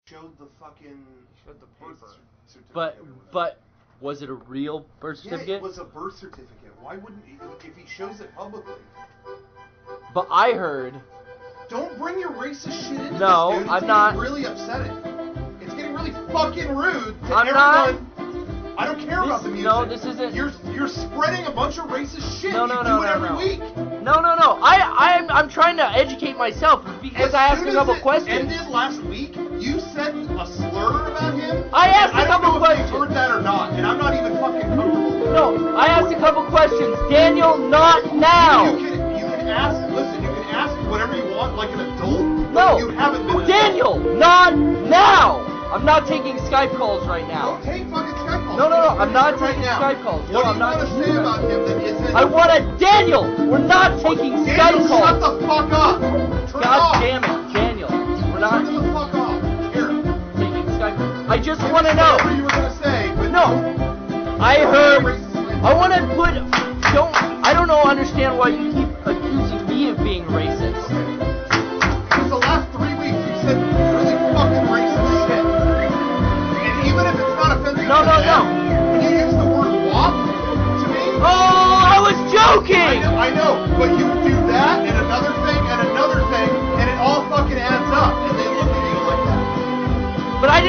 showed the fucking birth certificate. But was it a real birth certificate? Yeah, it was a birth certificate. Why wouldn't he, if he shows it publicly? But I heard. Don't bring your racist shit into no, this, dude. I'm not. It's really upsetting. It's getting really fucking rude to I'm everyone. Not. I don't care about the music. No, this isn't. You're spreading a bunch of racist shit. No, you do it every week. No. I'm trying to educate myself because I asked a couple questions. Ended last week. You said a slur about him. I asked a couple questions. I don't know if you heard that or not, and I'm not even fucking comfortable. No, I asked a couple questions. Daniel, not now. You can ask. Listen, you can ask whatever you want, like an adult. No, you haven't been. Daniel, not now. I'm not taking Skype calls right now. Don't take fucking Skype calls. No, I'm not taking Skype calls. What do you want to say about him that isn't... I want a Daniel! We're not taking Skype calls! Shut the fuck up! God damn it, Daniel. We're not... Turn the fuck off. Here. Taking Skype calls. I just want to know. Whatever you were going to say, but... No. I heard... I want to put... I don't know, understand why you keep accusing me of being racist. Because the last 3 weeks you said really fucking racist shit. Even if it's not offensive No. When you use the word WAP to me... Oh, I was joking! I know, but you do that and another thing, and it all fucking adds up, and they look at you like that. But I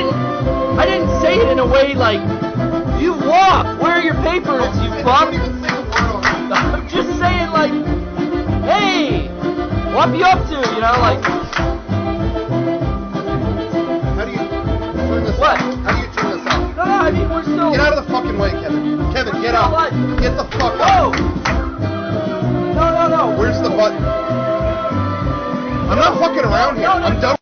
didn't say it in a way like, you WAP, where are your papers, you fuck? Don't even say a word on it. I'm just saying like, hey, what you up to, you know, like... How do you turn this What? off? How do you turn this off? No, I mean, we're still... Get out of the fucking way, Kevin. Kevin, get out. What? Get the fuck Whoa! out. No. Where's the button? I'm not fucking around here. I'm done